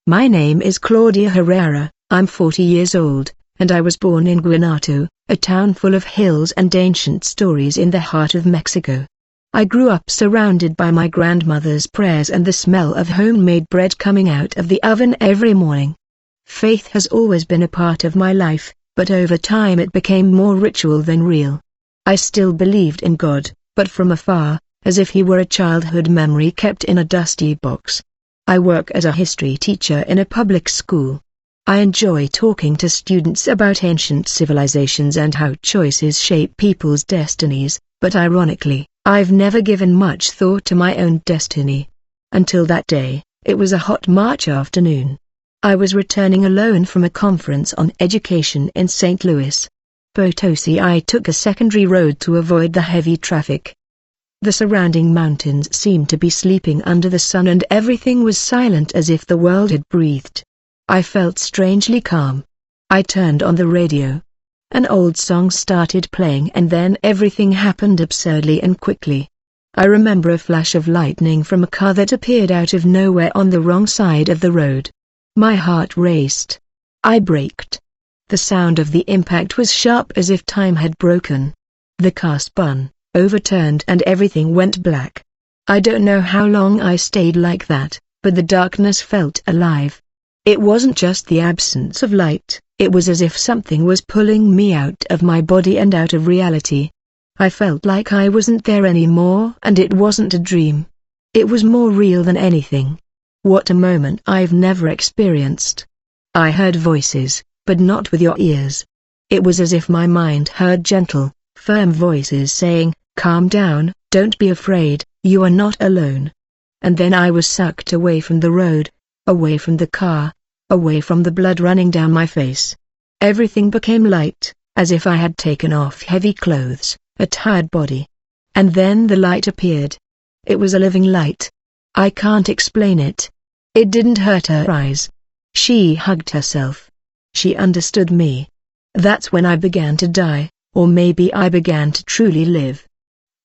My name is Claudia Herrera, I'm 40 years old, and I was born in Guanajuato, a town full of hills and ancient stories in the heart of Mexico. I grew up surrounded by my grandmother's prayers and the smell of homemade bread coming out of the oven every morning. Faith has always been a part of my life, but over time it became more ritual than real. I still believed in God, but from afar, as if he were a childhood memory kept in a dusty box. I work as a history teacher in a public school. I enjoy talking to students about ancient civilizations and how choices shape people's destinies, but ironically, I've never given much thought to my own destiny. Until that day, it was a hot March afternoon. I was returning alone from a conference on education in St. Louis Potosi. I took a secondary road to avoid the heavy traffic. The surrounding mountains seemed to be sleeping under the sun and everything was silent as if the world had breathed. I felt strangely calm. I turned on the radio. An old song started playing and then everything happened absurdly and quickly. I remember a flash of lightning from a car that appeared out of nowhere on the wrong side of the road. My heart raced. I braked. The sound of the impact was sharp as if time had broken. The car spun, overturned and everything went black. I don't know how long I stayed like that, but the darkness felt alive. It wasn't just the absence of light, it was as if something was pulling me out of my body and out of reality. I felt like I wasn't there anymore and it wasn't a dream. It was more real than anything. What a moment I've never experienced. I heard voices, but not with your ears. It was as if my mind heard gentle, firm voices saying, "Calm down, don't be afraid, you are not alone." And then I was sucked away from the road, away from the car, away from the blood running down my face. Everything became light, as if I had taken off heavy clothes, a tired body. And then the light appeared. It was a living light. I can't explain it. It didn't hurt her eyes. She hugged herself. She understood me. That's when I began to die, or maybe I began to truly live.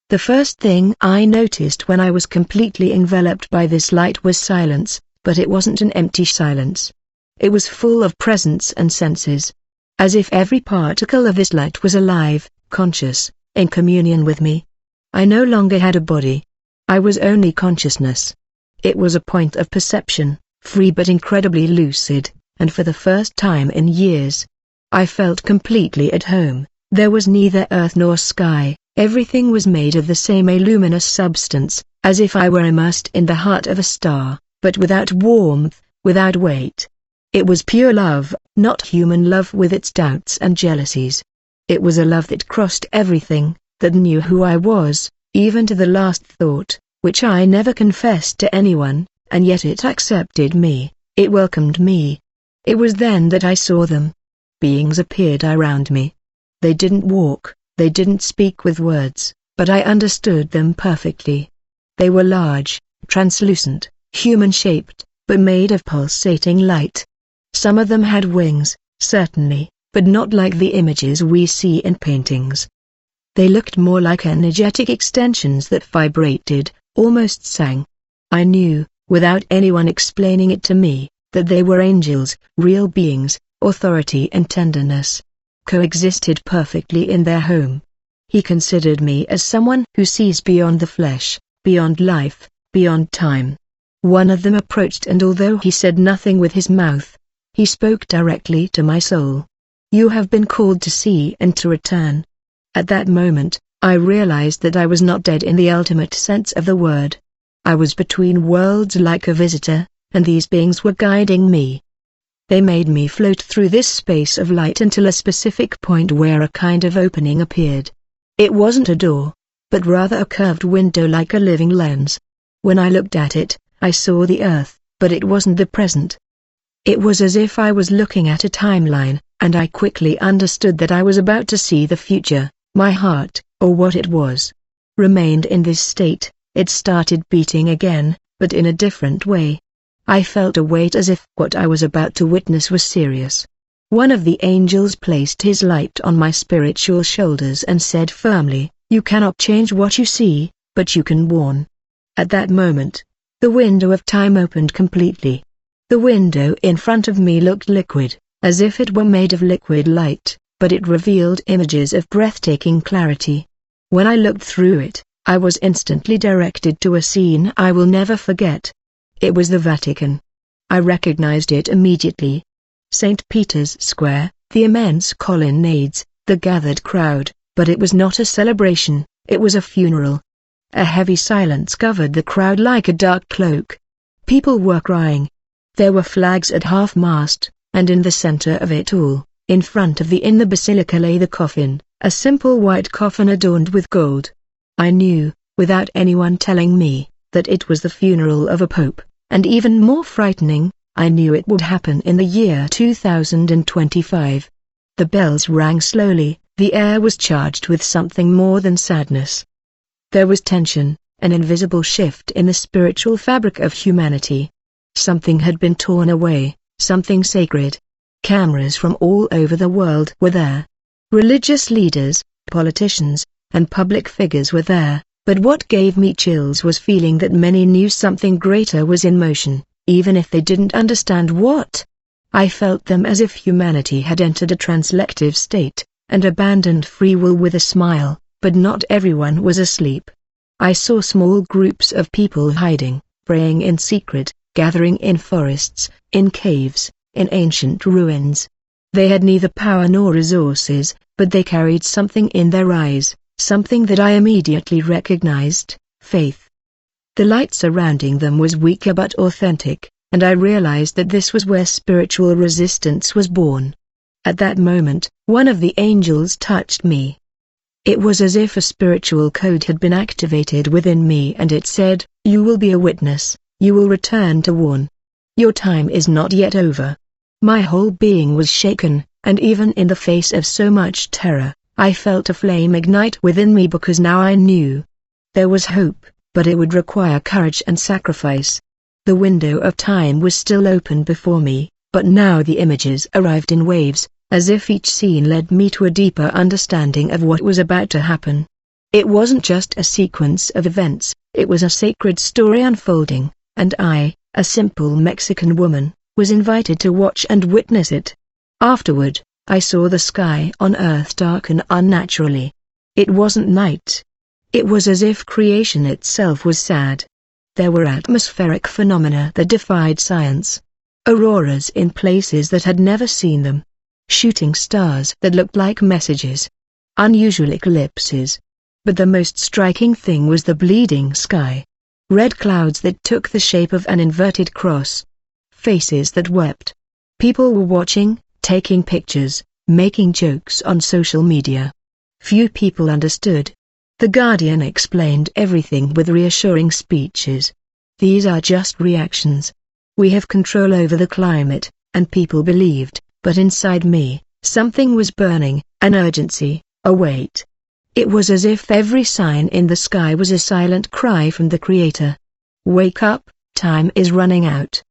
The first thing I noticed when I was completely enveloped by this light was silence, but it wasn't an empty silence. It was full of presence and senses. As if every particle of this light was alive, conscious, in communion with me. I no longer had a body. I was only consciousness. It was a point of perception, free but incredibly lucid, and for the first time in years, I felt completely at home. There was neither earth nor sky, everything was made of the same luminous substance, as if I were immersed in the heart of a star, but without warmth, without weight. It was pure love, not human love with its doubts and jealousies. It was a love that crossed everything, that knew who I was, even to the last thought, which I never confessed to anyone, and yet it accepted me, it welcomed me. It was then that I saw them. Beings appeared around me. They didn't walk, they didn't speak with words, but I understood them perfectly. They were large, translucent, human-shaped, but made of pulsating light. Some of them had wings, certainly, but not like the images we see in paintings. They looked more like energetic extensions that vibrated, almost sang. I knew, without anyone explaining it to me, that they were angels, real beings, authority and tenderness. Coexisted perfectly in their home. He considered me as someone who sees beyond the flesh, beyond life, beyond time. One of them approached and although he said nothing with his mouth, he spoke directly to my soul. "You have been called to see and to return." At that moment, I realized that I was not dead in the ultimate sense of the word. I was between worlds like a visitor, and these beings were guiding me. They made me float through this space of light until a specific point where a kind of opening appeared. It wasn't a door, but rather a curved window like a living lens. When I looked at it, I saw the earth, but it wasn't the present. It was as if I was looking at a timeline, and I quickly understood that I was about to see the future. My heart, or what it was, remained in this state. It started beating again, but in a different way. I felt a weight as if what I was about to witness was serious. One of the angels placed his light on my spiritual shoulders and said firmly, "You cannot change what you see, but you can warn." At that moment, the window of time opened completely. The window in front of me looked liquid, as if it were made of liquid light, but it revealed images of breathtaking clarity. When I looked through it, I was instantly directed to a scene I will never forget. It was the Vatican. I recognized it immediately. St. Peter's Square, the immense colonnades, the gathered crowd, but it was not a celebration, it was a funeral. A heavy silence covered the crowd like a dark cloak. People were crying. There were flags at half-mast, and in the center of it all, in front of the basilica lay the coffin, a simple white coffin adorned with gold. I knew, without anyone telling me, that it was the funeral of a pope, and even more frightening, I knew it would happen in the year 2025. The bells rang slowly, the air was charged with something more than sadness. There was tension, an invisible shift in the spiritual fabric of humanity. Something had been torn away, something sacred. Cameras from all over the world were there. Religious leaders, politicians, and public figures were there, but what gave me chills was feeling that many knew something greater was in motion, even if they didn't understand what. I felt them as if humanity had entered a translective state, and abandoned free will with a smile, but not everyone was asleep. I saw small groups of people hiding, praying in secret, gathering in forests, in caves, in ancient ruins. They had neither power nor resources, but they carried something in their eyes, something that I immediately recognized: faith. The light surrounding them was weaker but authentic, and I realized that this was where spiritual resistance was born. At that moment, one of the angels touched me. It was as if a spiritual code had been activated within me, and it said, "You will be a witness, you will return to warn. Your time is not yet over." My whole being was shaken, and even in the face of so much terror, I felt a flame ignite within me because now I knew. There was hope, but it would require courage and sacrifice. The window of time was still open before me, but now the images arrived in waves, as if each scene led me to a deeper understanding of what was about to happen. It wasn't just a sequence of events, it was a sacred story unfolding, and I, a simple Mexican woman, was invited to watch and witness it. Afterward, I saw the sky on Earth darken unnaturally. It wasn't night. It was as if creation itself was sad. There were atmospheric phenomena that defied science. Auroras in places that had never seen them. Shooting stars that looked like messages. Unusual eclipses. But the most striking thing was the bleeding sky. Red clouds that took the shape of an inverted cross. Faces that wept. People were watching, taking pictures, making jokes on social media. Few people understood. The Guardian explained everything with reassuring speeches. These are just reactions. We have control over the climate, and people believed, but inside me, something was burning, an urgency, a weight. It was as if every sign in the sky was a silent cry from the Creator. Wake up, time is running out.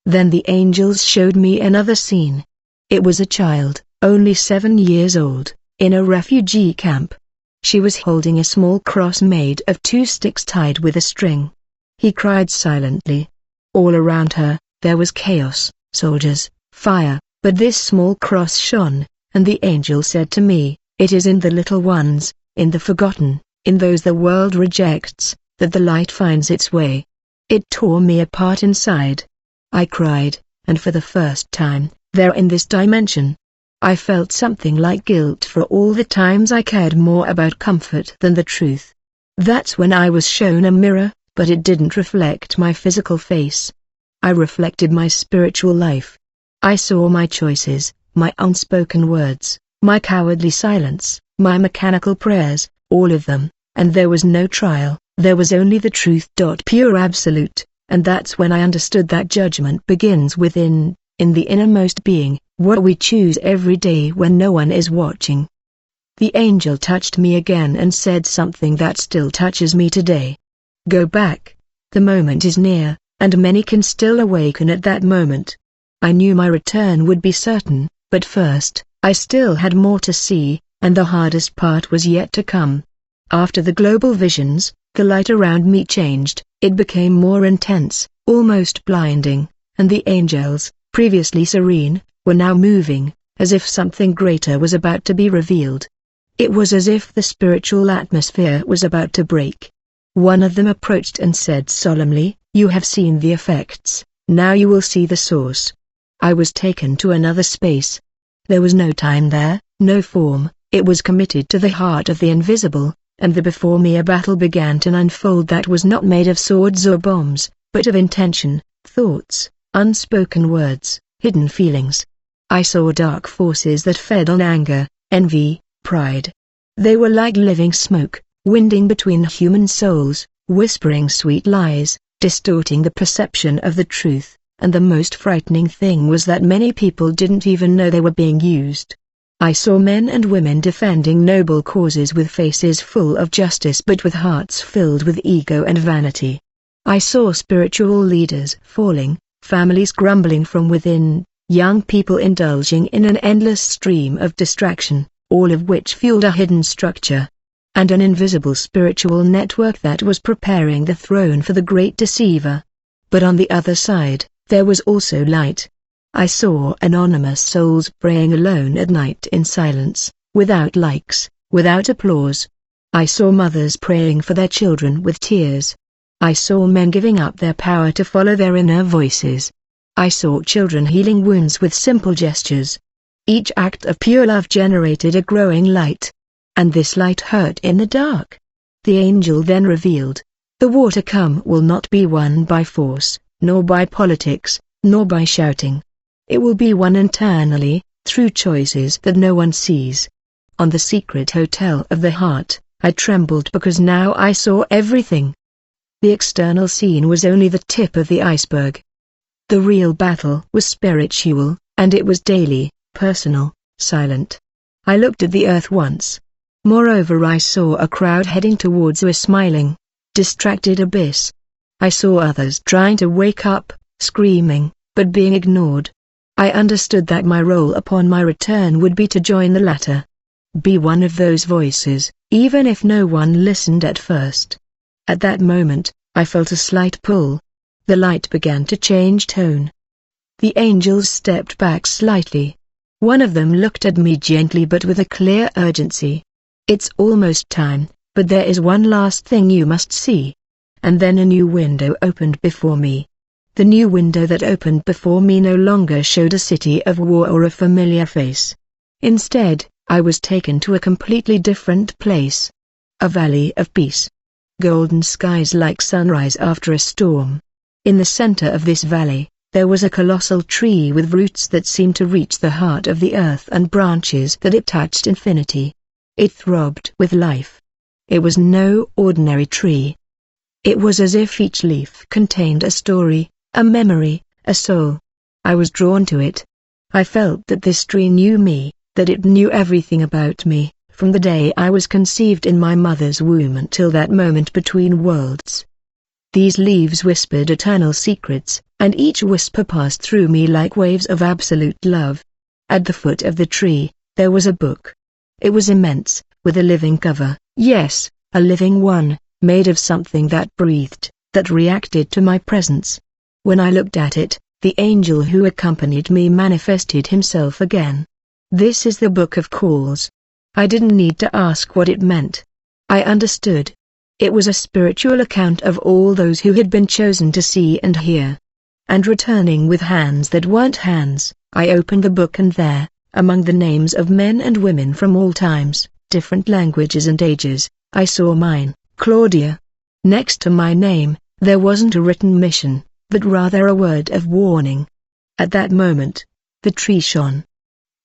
Then the angels showed me another scene. It was a child, only 7 years old, in a refugee camp. She was holding a small cross made of 2 sticks tied with a string. He cried silently. All around her, there was chaos, soldiers, fire, but this small cross shone, and the angel said to me, "It is in the little ones, in the forgotten, in those the world rejects, that the light finds its way." It tore me apart inside. I cried, and for the first time, there in this dimension, I felt something like guilt for all the times I cared more about comfort than the truth. That's when I was shown a mirror, but it didn't reflect my physical face. I reflected my spiritual life. I saw my choices, my unspoken words, my cowardly silence, my mechanical prayers, all of them, and there was no trial, there was only the truth. Pure absolute, and that's when I understood that judgment begins within, in the innermost being, what we choose every day when no one is watching. The angel touched me again and said something that still touches me today. Go back. The moment is near, and many can still awaken at that moment. I knew my return would be certain, but first, I still had more to see, and the hardest part was yet to come. After the global visions, the light around me changed, it became more intense, almost blinding. and the angels, previously serene, were now moving, as if something greater was about to be revealed. It was as if the spiritual atmosphere was about to break. One of them approached and said solemnly, "You have seen the effects, now you will see the source." I was taken to another space. There was no time there, no form, it was committed to the heart of the invisible, and before me a battle began to unfold that was not made of swords or bombs, but of intention, thoughts, unspoken words, hidden feelings. I saw dark forces that fed on anger, envy, pride. They were like living smoke, winding between human souls, whispering sweet lies, distorting the perception of the truth, and the most frightening thing was that many people didn't even know they were being used. I saw men and women defending noble causes with faces full of justice but with hearts filled with ego and vanity. I saw spiritual leaders falling, families grumbling from within, young people indulging in an endless stream of distraction, all of which fueled a hidden structure and an invisible spiritual network that was preparing the throne for the great deceiver. But on the other side, there was also light. I saw anonymous souls praying alone at night in silence, without likes, without applause. I saw mothers praying for their children with tears. I saw men giving up their power to follow their inner voices. I saw children healing wounds with simple gestures. Each act of pure love generated a growing light. And this light hurt in the dark. The angel then revealed, "The war to come will not be won by force, nor by politics, nor by shouting. It will be won internally, through choices that no one sees." On the secret hotel of the heart, I trembled because now I saw everything. The external scene was only the tip of the iceberg. The real battle was spiritual, and it was daily, personal, silent. I looked at the earth once. Moreover, I saw a crowd heading towards a smiling, distracted abyss. I saw others trying to wake up, screaming, but being ignored. I understood that my role upon my return would be to join the latter. Be one of those voices, even if no one listened at first. At that moment, I felt a slight pull. The light began to change tone. The angels stepped back slightly. One of them looked at me gently but with a clear urgency. "It's almost time, but there is one last thing you must see." And then a new window opened before me. The new window that opened before me no longer showed a city of war or a familiar face. Instead, I was taken to a completely different place. A valley of peace. Golden skies like sunrise after a storm. In the center of this valley, there was a colossal tree with roots that seemed to reach the heart of the earth and branches that it touched infinity. It throbbed with life. It was no ordinary tree. It was as if each leaf contained a story, a memory, a soul. I was drawn to it. I felt that this tree knew me, that it knew everything about me, from the day I was conceived in my mother's womb until that moment between worlds. These leaves whispered eternal secrets, and each whisper passed through me like waves of absolute love. At the foot of the tree, there was a book. It was immense, with a living cover, yes, a living one, made of something that breathed, that reacted to my presence. When I looked at it, the angel who accompanied me manifested himself again. "This is the Book of Calls." I didn't need to ask what it meant. I understood. It was a spiritual account of all those who had been chosen to see and hear. And returning with hands that weren't hands, I opened the book and there, among the names of men and women from all times, different languages and ages, I saw mine, Claudia. Next to my name, there wasn't a written mission, but rather a word of warning. At that moment, the tree shone.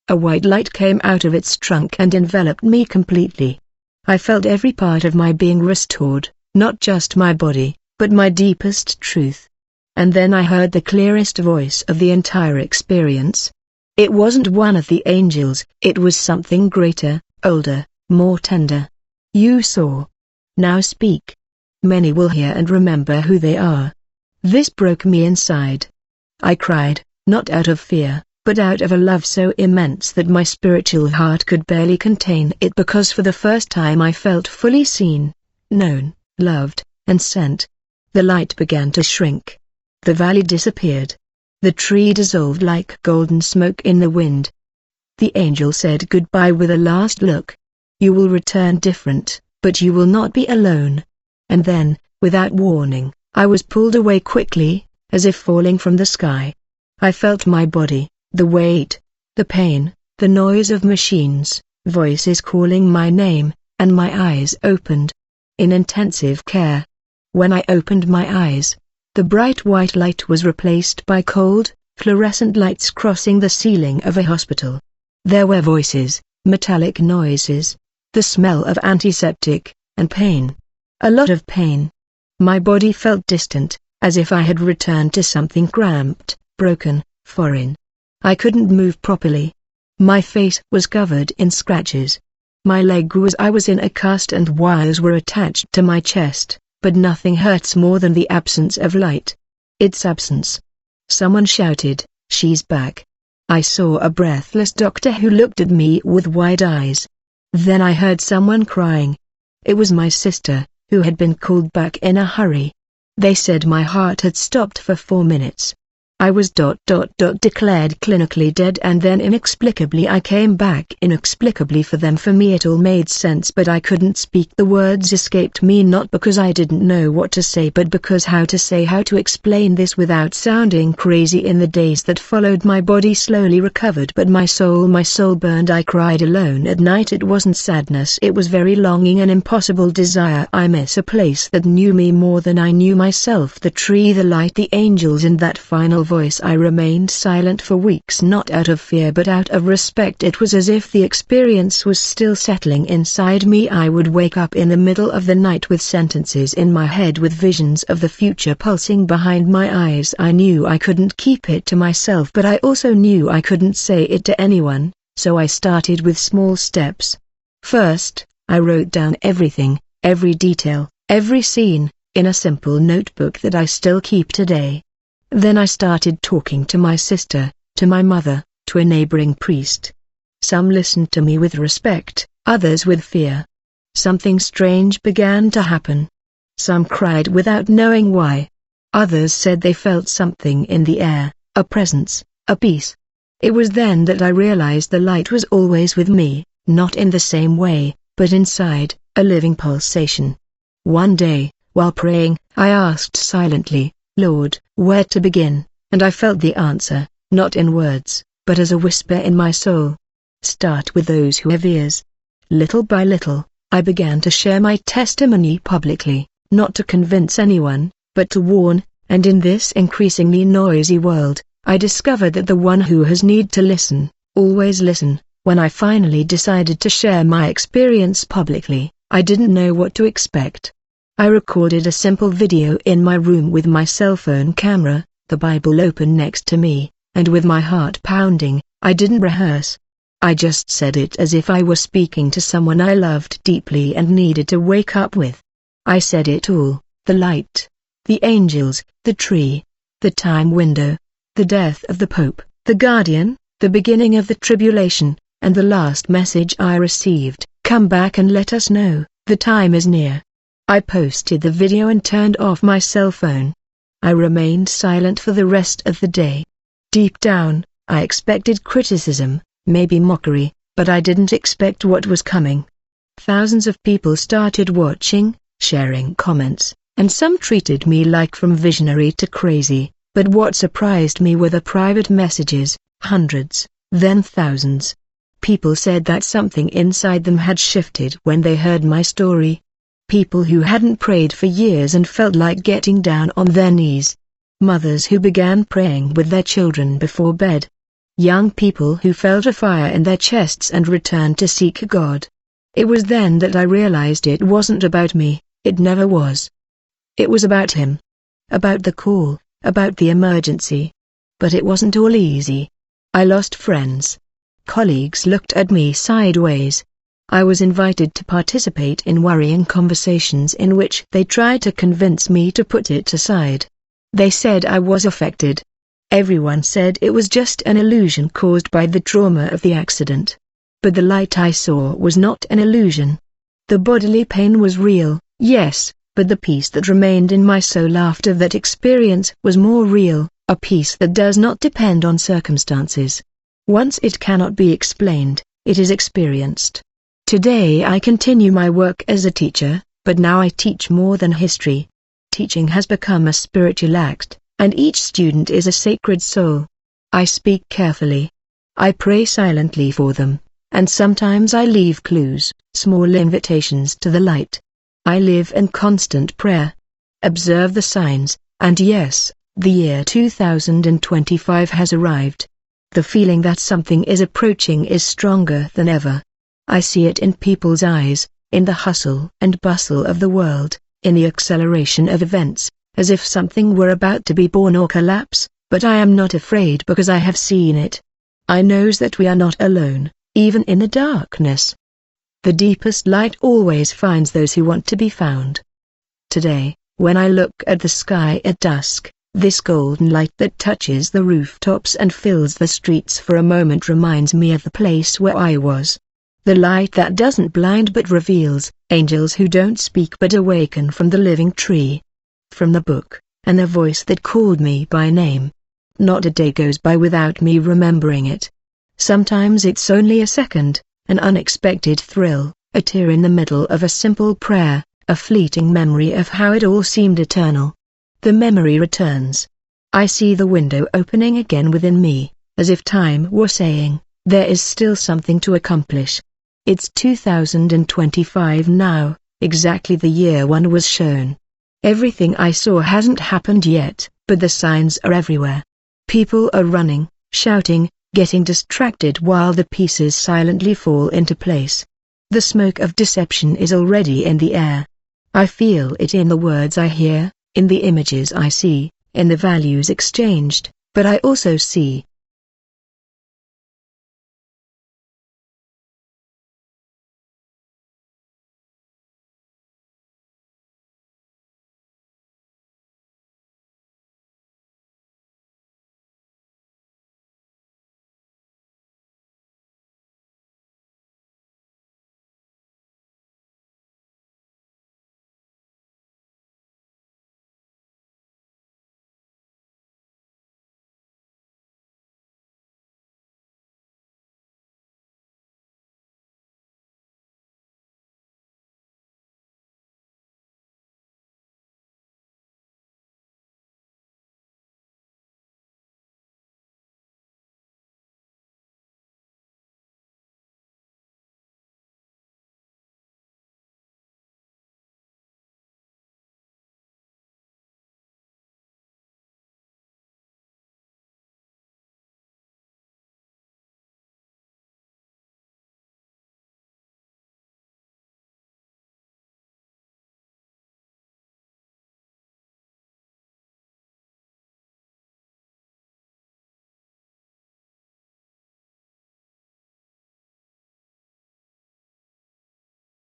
A white light came out of its trunk and enveloped me completely. I felt every part of my being restored, not just my body, but my deepest truth. And then I heard the clearest voice of the entire experience. It wasn't one of the angels, it was something greater, older, more tender. "You saw. Now speak. Many will hear and remember who they are." This broke me inside. I cried, not out of fear, but out of a love so immense that my spiritual heart could barely contain it, because for the first time I felt fully seen, known, loved, and sent. The light began to shrink. The valley disappeared. The tree dissolved like golden smoke in the wind. The angel said goodbye with a last look. You will return different, but you will not be alone. And then, without warning, I was pulled away quickly, as if falling from the sky. I felt my body, the weight, the pain, the noise of machines, voices calling my name, and my eyes opened. In intensive care. When I opened my eyes, the bright white light was replaced by cold, fluorescent lights crossing the ceiling of a hospital. There were voices, metallic noises, the smell of antiseptic, and pain. A lot of pain. My body felt distant, as if I had returned to something cramped, broken, foreign. I couldn't move properly. My face was covered in scratches. My leg I was in a cast and wires were attached to my chest, but nothing hurts more than the absence of light. Its absence. Someone shouted, "She's back." I saw a breathless doctor who looked at me with wide eyes. Then I heard someone crying. It was my sister, who had been called back in a hurry. They said my heart had stopped for 4 minutes. I was declared clinically dead, and then inexplicably I came back. Inexplicably for them. For me it all made sense, but I couldn't speak. The words escaped me, not because I didn't know what to say, but because how to explain this without sounding crazy. In the days that followed, my body slowly recovered, but my soul burned. I cried alone at night. It wasn't sadness, it was very longing, an impossible desire. I miss a place that knew me more than I knew myself, the tree, the light, the angels, and that final voice. I remained silent for weeks, not out of fear but out of respect. It was as if the experience was still settling inside me. I would wake up in the middle of the night with sentences in my head, with visions of the future pulsing behind my eyes. I knew I couldn't keep it to myself, but I also knew I couldn't say it to anyone, so I started with small steps. First, I wrote down everything, every detail, every scene, in a simple notebook that I still keep today. Then I started talking to my sister, to my mother, to a neighboring priest. Some listened to me with respect, others with fear. Something strange began to happen. Some cried without knowing why. Others said they felt something in the air, a presence, a peace. It was then that I realized the light was always with me, not in the same way, but inside, a living pulsation. One day, while praying, I asked silently, "Lord, where to begin?" And I felt the answer, not in words, but as a whisper in my soul. Start with those who have ears. Little by little, I began to share my testimony publicly, not to convince anyone, but to warn, and in this increasingly noisy world, I discovered that the one who has need to listen, always listen. When I finally decided to share my experience publicly, I didn't know what to expect. I recorded a simple video in my room with my cell phone camera, the Bible open next to me, and with my heart pounding. I didn't rehearse. I just said it as if I were speaking to someone I loved deeply and needed to wake up with. I said it all: the light, the angels, the tree, the time window, the death of the Pope, the Guardian, the beginning of the tribulation, and the last message I received: "Come back and let us know, the time is near." I posted the video and turned off my cell phone. I remained silent for the rest of the day. Deep down, I expected criticism, maybe mockery, but I didn't expect what was coming. Thousands of people started watching, sharing comments, and some treated me like from visionary to crazy, but what surprised me were the private messages, hundreds, then thousands. People said that something inside them had shifted when they heard my story. People who hadn't prayed for years and felt like getting down on their knees. Mothers who began praying with their children before bed. Young people who felt a fire in their chests and returned to seek God. It was then that I realized it wasn't about me, it never was. It was about Him. About the call, about the emergency. But it wasn't all easy. I lost friends. Colleagues looked at me sideways. I was invited to participate in worrying conversations in which they tried to convince me to put it aside. They said I was affected. Everyone said it was just an illusion caused by the trauma of the accident. But the light I saw was not an illusion. The bodily pain was real, yes, but the peace that remained in my soul after that experience was more real, a peace that does not depend on circumstances. Once it cannot be explained, it is experienced. Today I continue my work as a teacher, but now I teach more than history. Teaching has become a spiritual act, and each student is a sacred soul. I speak carefully. I pray silently for them, and sometimes I leave clues, small invitations to the light. I live in constant prayer. Observe the signs, and yes, the year 2025 has arrived. The feeling that something is approaching is stronger than ever. I see it in people's eyes, in the hustle and bustle of the world, in the acceleration of events, as if something were about to be born or collapse, but I am not afraid because I have seen it. I know that we are not alone, even in the darkness. The deepest light always finds those who want to be found. Today, when I look at the sky at dusk, this golden light that touches the rooftops and fills the streets for a moment reminds me of the place where I was. The light that doesn't blind but reveals, angels who don't speak but awaken from the living tree. From the book, and the voice that called me by name. Not a day goes by without me remembering it. Sometimes it's only a second, an unexpected thrill, a tear in the middle of a simple prayer, a fleeting memory of how it all seemed eternal. The memory returns. I see the window opening again within me, as if time were saying, there is still something to accomplish. It's 2025 now, exactly the year one was shown. Everything I saw hasn't happened yet, but the signs are everywhere. People are running, shouting, getting distracted while the pieces silently fall into place. The smoke of deception is already in the air. I feel it in the words I hear, in the images I see, in the values exchanged, but I also see,